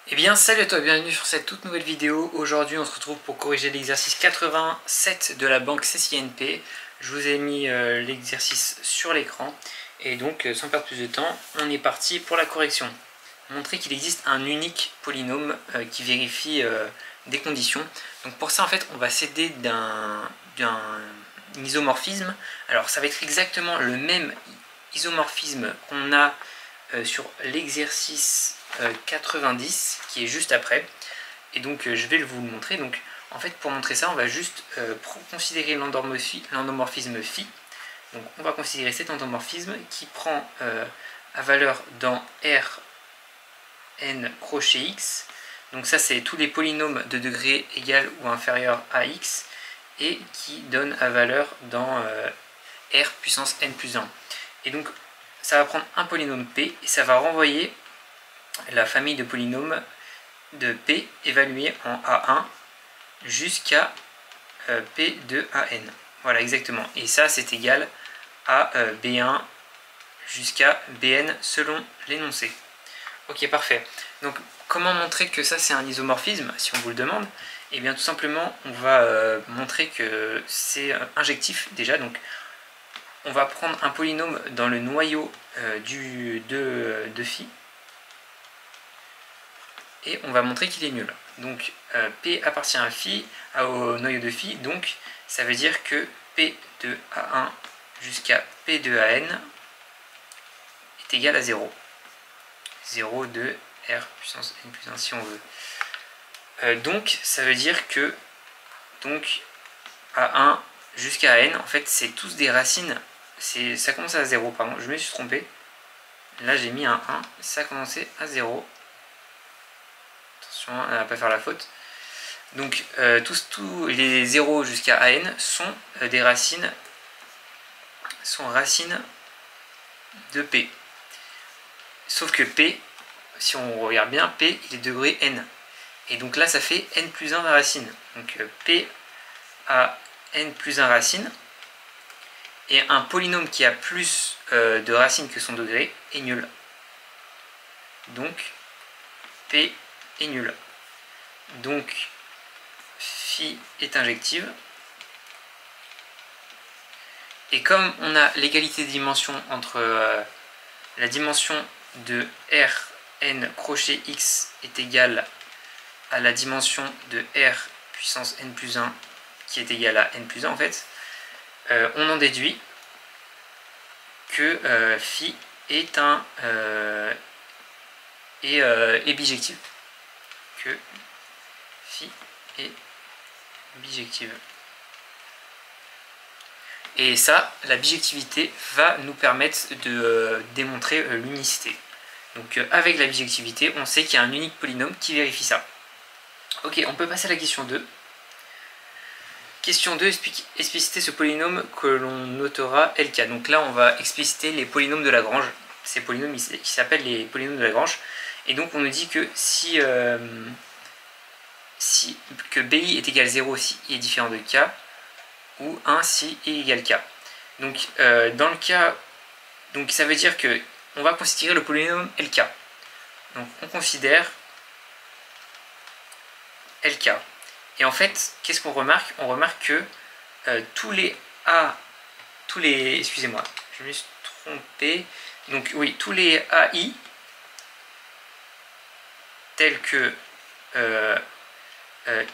Eh bien salut à toi, bienvenue sur cette toute nouvelle vidéo. Aujourd'hui on se retrouve pour corriger l'exercice 87 de la banque CCNP. Je vous ai mis l'exercice sur l'écran et donc sans perdre plus de temps, on est parti pour la correction. Montrer qu'il existe un unique polynôme qui vérifie des conditions. Donc pour ça en fait on va s'aider d'un isomorphisme. Alors ça va être exactement le même isomorphisme qu'on a sur l'exercice 90 qui est juste après, et donc je vais vous le montrer. Donc en fait pour montrer ça on va juste considérer l'endomorphisme phi. Donc on va considérer cet endomorphisme qui prend à valeur dans R n crochet x. Donc ça c'est tous les polynômes de degré égal ou inférieur à x et qui donne à valeur dans R puissance n plus 1. Et donc ça va prendre un polynôme P et ça va renvoyer la famille de polynômes de P évaluée en A1 jusqu'à P de AN. Voilà exactement. Et ça c'est égal à B1 jusqu'à Bn selon l'énoncé. Ok, parfait. Donc comment montrer que ça c'est un isomorphisme si on vous le demande? Et bien tout simplement on va montrer que c'est injectif déjà. Donc on va prendre un polynôme dans le noyau de phi et on va montrer qu'il est nul. Donc P appartient à phi, au noyau de phi, donc ça veut dire que P de A1 jusqu'à P de AN est égal à 0. 0 de R puissance n plus 1 si on veut. Donc ça veut dire que donc A1 jusqu'à AN, en fait c'est tous des racines. Ça commence à 0, pardon, je me suis trompé. Là j'ai mis un 1, ça a commencé à 0. Attention, à ne pas faire la faute. Donc tous les 0 jusqu'à AN sont des racines, de P. Sauf que P, si on regarde bien, P il est degré n. Et donc là ça fait n plus 1 la racine. Donc P a n plus 1 racine. Et un polynôme qui a plus de racines que son degré est nul. Donc P est nul. Donc phi est injective. Et comme on a l'égalité de dimension entre la dimension de R n crochet x est égale à la dimension de R puissance n plus 1 qui est égale à n plus 1 en fait, on en déduit que phi est bijective. Que phi est bijective. Et ça, la bijectivité va nous permettre de démontrer l'unicité. Donc avec la bijectivité, on sait qu'il y a un unique polynôme qui vérifie ça. Ok, on peut passer à la question 2. Question 2, expliciter ce polynôme que l'on notera LK. Donc là, on va expliciter les polynômes de Lagrange. Ces polynômes qui s'appellent les polynômes de Lagrange. Et donc on nous dit que que BI est égal à 0 si I est différent de K, ou 1 si I égale K. Donc dans le cas, donc ça veut dire que on va considérer le polynôme LK. Donc on considère LK. Et en fait, qu'est-ce qu'on remarque? On remarque que tous les excusez-moi, je me suis trompé. Donc oui, tous les AI tels que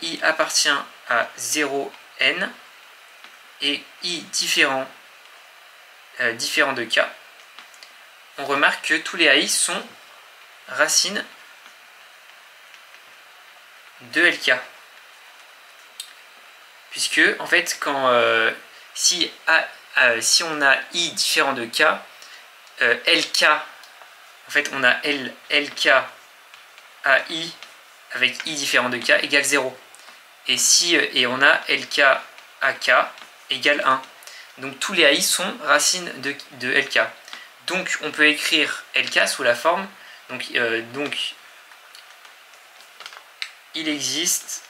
I appartient à 0n et I différent de K, on remarque que tous les AI sont racines de LK. Puisque, en fait, si on a I différent de K, LK, en fait, on a LK à I avec I différent de K égale 0. Et on a LK à K égale 1. Donc tous les AI sont racines de LK. Donc on peut écrire LK sous la forme, donc il existe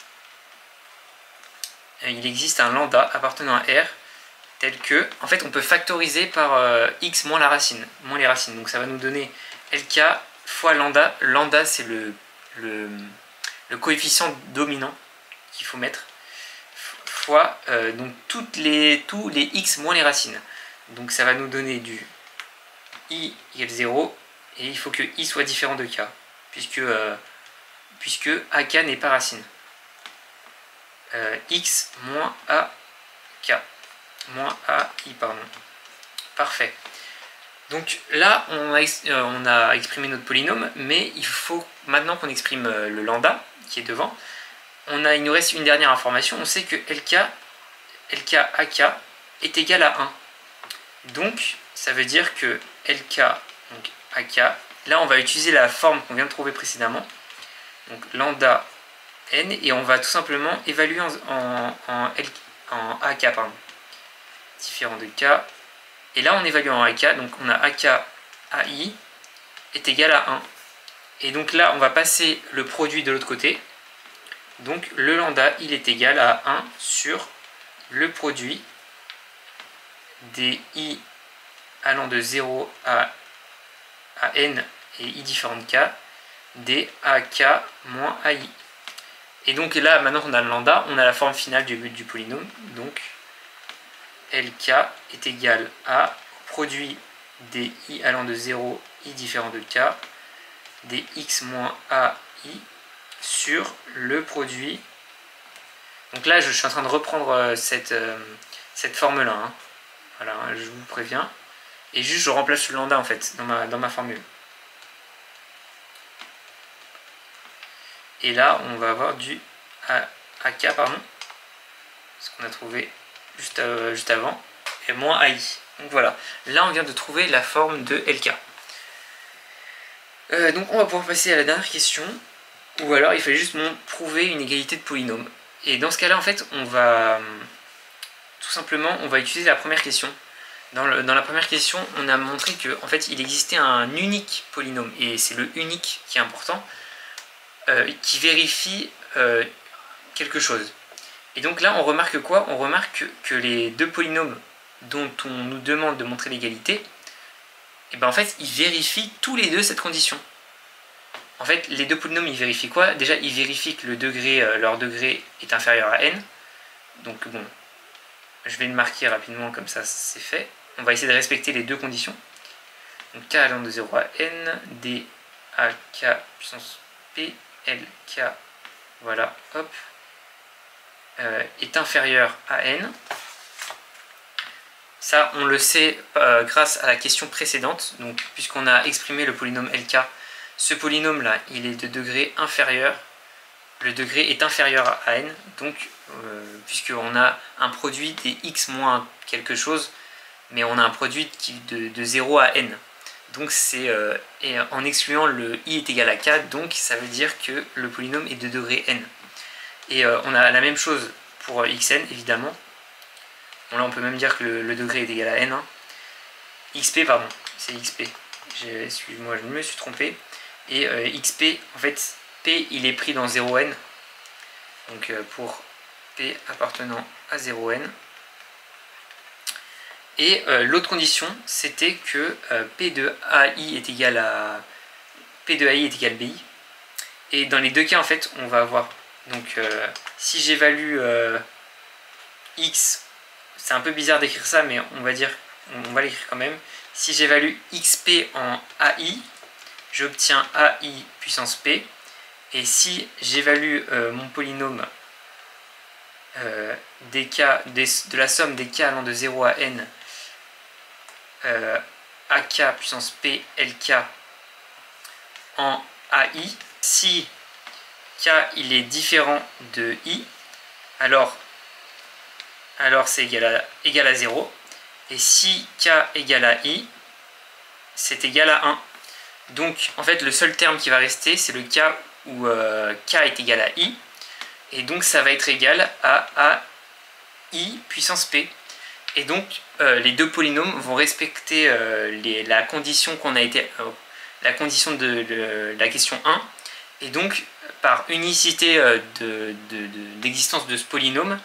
un lambda appartenant à R tel que, en fait on peut factoriser par x moins les racines. Donc ça va nous donner LK fois lambda. Lambda c'est le le coefficient dominant qu'il faut mettre, fois donc tous les x moins les racines. Donc ça va nous donner du i égale 0, et il faut que i soit différent de k, puisque ak n'est pas racine. X moins ak, moins ai, pardon. Parfait. Donc là, on a exprimé notre polynôme, mais il faut maintenant qu'on exprime le lambda qui est devant. Il nous reste une dernière information. On sait que LK AK est égal à 1. Donc, ça veut dire que LK, donc AK, là on va utiliser la forme qu'on vient de trouver précédemment. Donc lambda n, et on va tout simplement évaluer en AK, pardon. Différent de K. Et là on évalue en AK, donc on a AK AI est égal à 1. Et donc là on va passer le produit de l'autre côté. Donc le lambda il est égal à 1 sur le produit des i allant de 0 à n et i différent de k des ak moins ai. Et donc là maintenant qu'on a le lambda, on a la forme finale du polynôme. Donc LK est égal à produit des i allant de 0 i différent de k des x moins ai sur le produit. Donc là je suis en train de reprendre cette forme là, hein. Voilà, je vous préviens. Et juste je remplace le lambda en fait dans ma formule. Et là on va avoir du AK, pardon, ce qu'on a trouvé juste avant, et moins AI. Donc voilà, là on vient de trouver la forme de LK. Donc on va pouvoir passer à la dernière question, ou alors il fallait juste prouver une égalité de polynômes. Et dans ce cas là en fait on va tout simplement utiliser la première question. Dans la première question, on a montré qu'en fait, il existait un unique polynôme, et c'est le unique qui est important, qui vérifie quelque chose. Et donc là, on remarque quoi? On remarque que les deux polynômes dont on nous demande de montrer l'égalité, et ben en fait, ils vérifient tous les deux cette condition. En fait, les deux polynômes, ils vérifient quoi? Déjà, ils vérifient que leur degré est inférieur à n. Donc bon, je vais le marquer rapidement, comme ça c'est fait. On va essayer de respecter les deux conditions. Donc k allant de 0 à n, d à k puissance p, lk, voilà, hop, est inférieur à n. Ça, on le sait grâce à la question précédente. Donc, puisqu'on a exprimé le polynôme lk, ce polynôme-là, il est de degré inférieur. Le degré est inférieur à n. Donc, puisqu'on a un produit des x moins quelque chose, mais on a un produit de 0 à n. Donc c'est en excluant le i est égal à k, donc ça veut dire que le polynôme est de degré n. Et on a la même chose pour xn, évidemment. Bon, là on peut même dire que le degré est égal à n. Hein. xp, pardon, c'est xp. Excuse-moi, je me suis trompé. Et xp, en fait, p il est pris dans 0n. Donc pour p appartenant à 0n. Et l'autre condition, c'était que P de AI est égal à BI. Et dans les deux cas, en fait, on va avoir, donc si j'évalue X, c'est un peu bizarre d'écrire ça, mais on va l'écrire quand même. Si j'évalue XP en AI, j'obtiens AI puissance P. Et si j'évalue mon polynôme de la somme des k allant de 0 à n, AK puissance P LK en AI, si K il est différent de I, alors c'est égal à 0, et si K égale à I, c'est égal à 1. Donc en fait le seul terme qui va rester, c'est le cas où K est égal à I, et donc ça va être égal à I puissance P. Et donc les deux polynômes vont respecter la condition la condition de la question 1. Et donc par unicité d'existence de ce polynôme,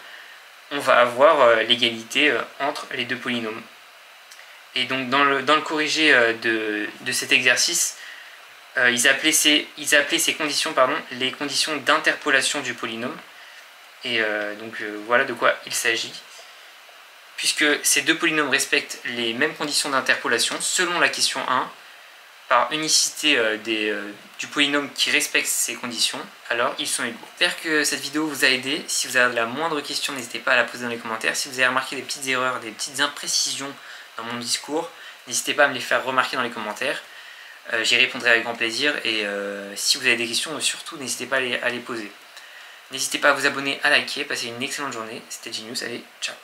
on va avoir l'égalité entre les deux polynômes. Et donc dans le corrigé de cet exercice, Ils appelaient ces conditions les conditions d'interpolation du polynôme. Et voilà de quoi il s'agit. Puisque ces deux polynômes respectent les mêmes conditions d'interpolation, selon la question 1, par unicité du polynôme qui respecte ces conditions, alors ils sont égaux. J'espère que cette vidéo vous a aidé. Si vous avez la moindre question, n'hésitez pas à la poser dans les commentaires. Si vous avez remarqué des petites erreurs, des petites imprécisions dans mon discours, n'hésitez pas à me les faire remarquer dans les commentaires. J'y répondrai avec grand plaisir. Et si vous avez des questions, surtout, n'hésitez pas à les poser. N'hésitez pas à vous abonner, à liker, passez une excellente journée. C'était Genius, allez, ciao.